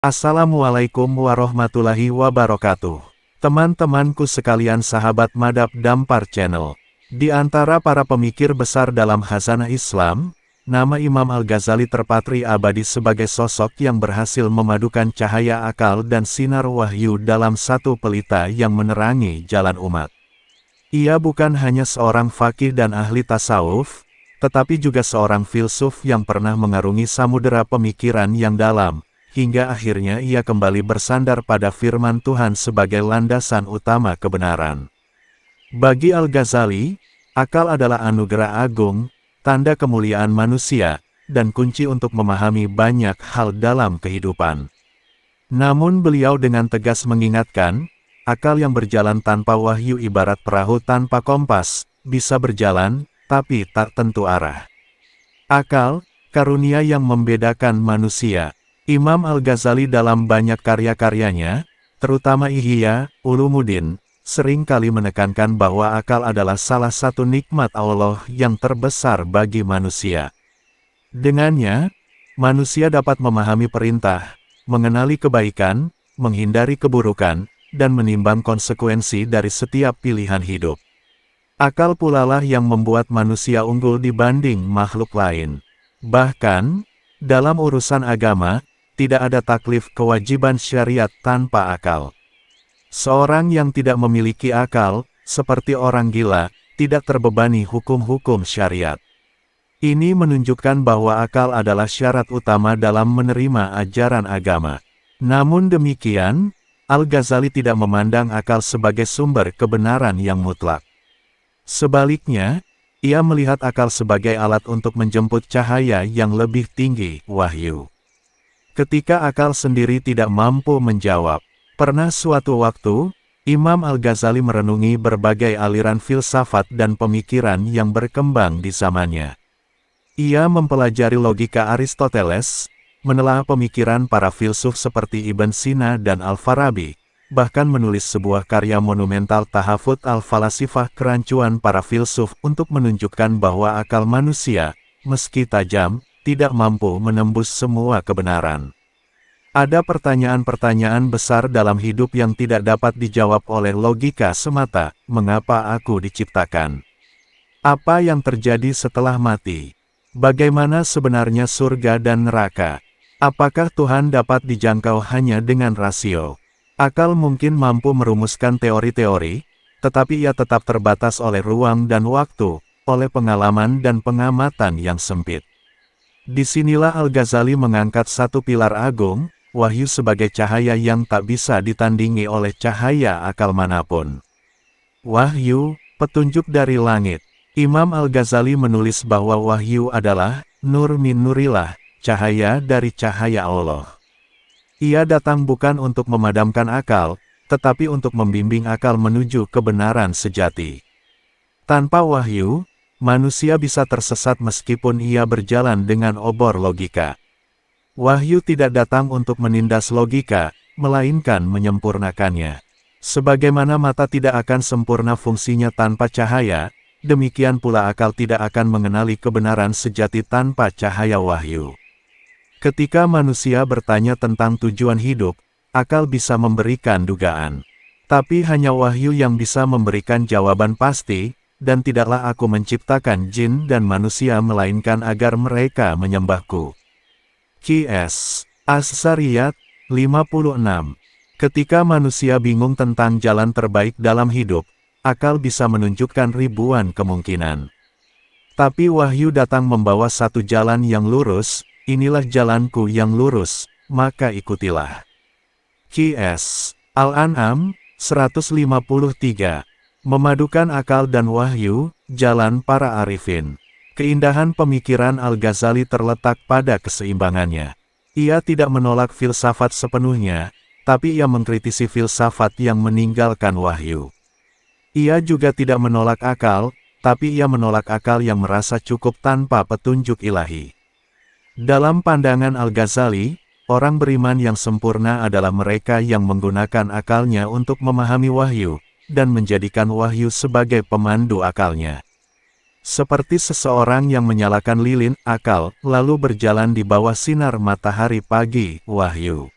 Assalamualaikum warahmatullahi wabarakatuh. Teman-temanku sekalian, sahabat Madhab Dampar Channel. Di antara para pemikir besar dalam khazanah Islam, nama Imam Al-Ghazali terpatri abadi sebagai sosok yang berhasil memadukan cahaya akal dan sinar wahyu dalam satu pelita yang menerangi jalan umat. Ia bukan hanya seorang faqih dan ahli tasawuf, tetapi juga seorang filsuf yang pernah mengarungi samudera pemikiran yang dalam, hingga akhirnya ia kembali bersandar pada firman Tuhan sebagai landasan utama kebenaran. Bagi Al-Ghazali, akal adalah anugerah agung, tanda kemuliaan manusia, dan kunci untuk memahami banyak hal dalam kehidupan. Namun beliau dengan tegas mengingatkan, akal yang berjalan tanpa wahyu ibarat perahu tanpa kompas, bisa berjalan, tapi tak tentu arah. Akal, karunia yang membedakan manusia. Imam Al-Ghazali dalam banyak karya-karyanya, terutama Ihya Ulumuddin, sering kali menekankan bahwa akal adalah salah satu nikmat Allah yang terbesar bagi manusia. Dengannya, manusia dapat memahami perintah, mengenali kebaikan, menghindari keburukan, dan menimbang konsekuensi dari setiap pilihan hidup. Akal pula lah yang membuat manusia unggul dibanding makhluk lain. Bahkan, dalam urusan agama, tidak ada taklif kewajiban syariat tanpa akal. Seorang yang tidak memiliki akal, seperti orang gila, tidak terbebani hukum-hukum syariat. Ini menunjukkan bahwa akal adalah syarat utama dalam menerima ajaran agama. Namun demikian, Al-Ghazali tidak memandang akal sebagai sumber kebenaran yang mutlak. Sebaliknya, ia melihat akal sebagai alat untuk menjemput cahaya yang lebih tinggi, wahyu. Ketika akal sendiri tidak mampu menjawab, pernah suatu waktu, Imam Al-Ghazali merenungi berbagai aliran filsafat dan pemikiran yang berkembang di zamannya. Ia mempelajari logika Aristoteles, menelaah pemikiran para filsuf seperti Ibn Sina dan Al-Farabi, bahkan menulis sebuah karya monumental Tahafut Al-Falasifah, kerancuan para filsuf untuk menunjukkan bahwa akal manusia, meski tajam, tidak mampu menembus semua kebenaran. Ada pertanyaan-pertanyaan besar dalam hidup yang tidak dapat dijawab oleh logika semata. Mengapa aku diciptakan? Apa yang terjadi setelah mati? Bagaimana sebenarnya surga dan neraka? Apakah Tuhan dapat dijangkau hanya dengan rasio? Akal mungkin mampu merumuskan teori-teori, tetapi ia tetap terbatas oleh ruang dan waktu, oleh pengalaman dan pengamatan yang sempit. Disinilah Al-Ghazali mengangkat satu pilar agung, wahyu sebagai cahaya yang tak bisa ditandingi oleh cahaya akal manapun. Wahyu, petunjuk dari langit. Imam Al-Ghazali menulis bahwa wahyu adalah nur min nurillah, cahaya dari cahaya Allah. Ia datang bukan untuk memadamkan akal, tetapi untuk membimbing akal menuju kebenaran sejati. Tanpa wahyu, manusia bisa tersesat meskipun ia berjalan dengan obor logika. Wahyu tidak datang untuk menindas logika, melainkan menyempurnakannya. Sebagaimana mata tidak akan sempurna fungsinya tanpa cahaya, demikian pula akal tidak akan mengenali kebenaran sejati tanpa cahaya wahyu. Ketika manusia bertanya tentang tujuan hidup, akal bisa memberikan dugaan. Tapi hanya wahyu yang bisa memberikan jawaban pasti, dan tidaklah aku menciptakan jin dan manusia melainkan agar mereka menyembahku. Qs. As-Sariyat, 56. Ketika manusia bingung tentang jalan terbaik dalam hidup, akal bisa menunjukkan ribuan kemungkinan. Tapi wahyu datang membawa satu jalan yang lurus, inilah jalanku yang lurus, maka ikutilah. Qs. Al-An'am, 153. Memadukan akal dan wahyu, jalan para arifin. Keindahan pemikiran Al-Ghazali terletak pada keseimbangannya. Ia tidak menolak filsafat sepenuhnya, tapi ia mengkritisi filsafat yang meninggalkan wahyu. Ia juga tidak menolak akal, tapi ia menolak akal yang merasa cukup tanpa petunjuk ilahi. Dalam pandangan Al-Ghazali, orang beriman yang sempurna adalah mereka yang menggunakan akalnya untuk memahami wahyu, dan menjadikan wahyu sebagai pemandu akalnya. Seperti seseorang yang menyalakan lilin akal, lalu berjalan di bawah sinar matahari pagi, wahyu.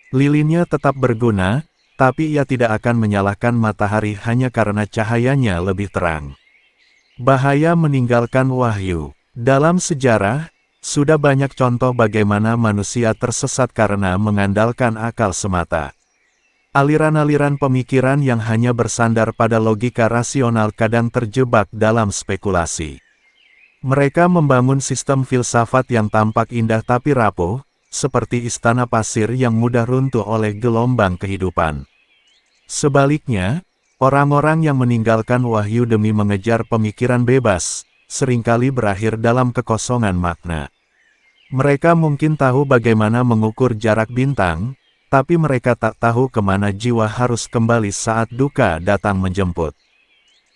Lilinnya tetap berguna, tapi ia tidak akan menyalahkan matahari hanya karena cahayanya lebih terang. Bahaya meninggalkan wahyu. Dalam sejarah, sudah banyak contoh bagaimana manusia tersesat karena mengandalkan akal semata. Aliran-aliran pemikiran yang hanya bersandar pada logika rasional kadang terjebak dalam spekulasi. Mereka membangun sistem filsafat yang tampak indah tapi rapuh, seperti istana pasir yang mudah runtuh oleh gelombang kehidupan. Sebaliknya, orang-orang yang meninggalkan wahyu demi mengejar pemikiran bebas, seringkali berakhir dalam kekosongan makna. Mereka mungkin tahu bagaimana mengukur jarak bintang, tapi mereka tak tahu kemana jiwa harus kembali saat duka datang menjemput.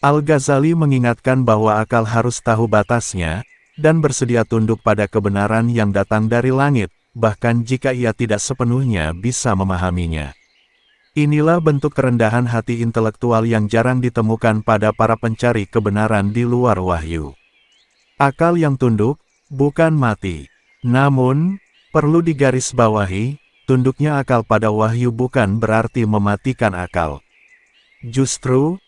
Al-Ghazali mengingatkan bahwa akal harus tahu batasnya, dan bersedia tunduk pada kebenaran yang datang dari langit, bahkan jika ia tidak sepenuhnya bisa memahaminya. Inilah bentuk kerendahan hati intelektual yang jarang ditemukan pada para pencari kebenaran di luar wahyu. Akal yang tunduk, bukan mati. Namun, perlu digarisbawahi, tunduknya akal pada wahyu bukan berarti mematikan akal. Justru,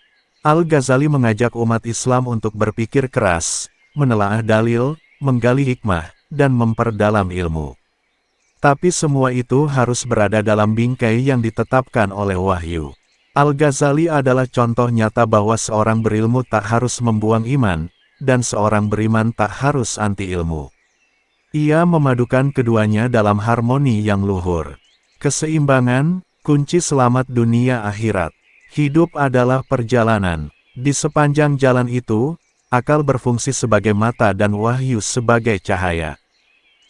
Al-Ghazali mengajak umat Islam untuk berpikir keras, menelaah dalil, menggali hikmah, dan memperdalam ilmu. Tapi semua itu harus berada dalam bingkai yang ditetapkan oleh wahyu. Al-Ghazali adalah contoh nyata bahwa seorang berilmu tak harus membuang iman, dan seorang beriman tak harus anti ilmu. Ia memadukan keduanya dalam harmoni yang luhur. Keseimbangan, kunci selamat dunia akhirat. Hidup adalah perjalanan. Di sepanjang jalan itu, akal berfungsi sebagai mata dan wahyu sebagai cahaya.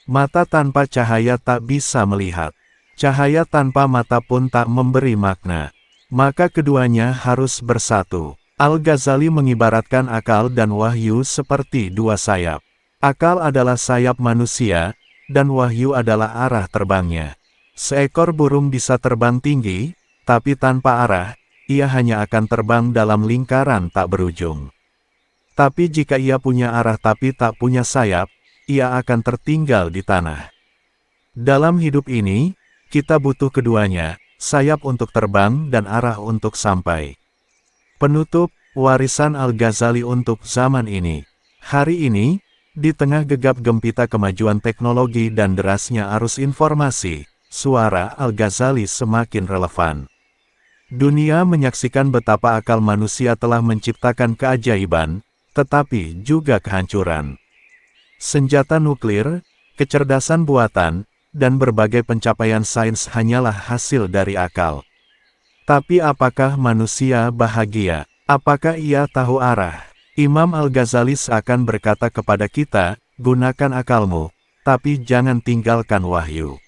Mata tanpa cahaya tak bisa melihat. Cahaya tanpa mata pun tak memberi makna. Maka keduanya harus bersatu. Al-Ghazali mengibaratkan akal dan wahyu seperti dua sayap. Akal adalah sayap manusia, dan wahyu adalah arah terbangnya. Seekor burung bisa terbang tinggi, tapi tanpa arah, ia hanya akan terbang dalam lingkaran tak berujung. Tapi jika ia punya arah tapi tak punya sayap, ia akan tertinggal di tanah. Dalam hidup ini, kita butuh keduanya, sayap untuk terbang dan arah untuk sampai. Penutup, warisan Al-Ghazali untuk zaman ini. Hari ini, di tengah gegap gempita kemajuan teknologi dan derasnya arus informasi, suara Al-Ghazali semakin relevan. Dunia menyaksikan betapa akal manusia telah menciptakan keajaiban, tetapi juga kehancuran. Senjata nuklir, kecerdasan buatan, dan berbagai pencapaian sains hanyalah hasil dari akal. Tapi apakah manusia bahagia? Apakah ia tahu arah? Imam Al-Ghazali seakan berkata kepada kita, gunakan akalmu, tapi jangan tinggalkan wahyu.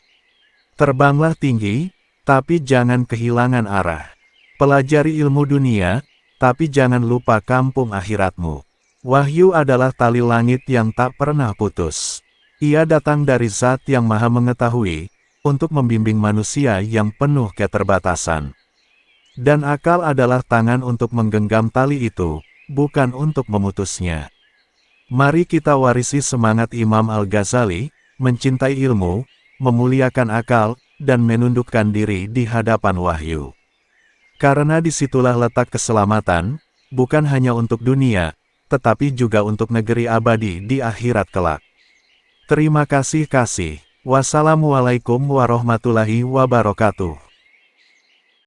Terbanglah tinggi, tapi jangan kehilangan arah. Pelajari ilmu dunia, tapi jangan lupa kampung akhiratmu. Wahyu adalah tali langit yang tak pernah putus. Ia datang dari Zat yang Maha Mengetahui, untuk membimbing manusia yang penuh keterbatasan. Dan akal adalah tangan untuk menggenggam tali itu, bukan untuk memutusnya. Mari kita warisi semangat Imam Al-Ghazali, mencintai ilmu, memuliakan akal, dan menundukkan diri di hadapan wahyu. Karena disitulah letak keselamatan, bukan hanya untuk dunia, tetapi juga untuk negeri abadi di akhirat kelak. Terima kasih. Wassalamualaikum warahmatullahi wabarakatuh.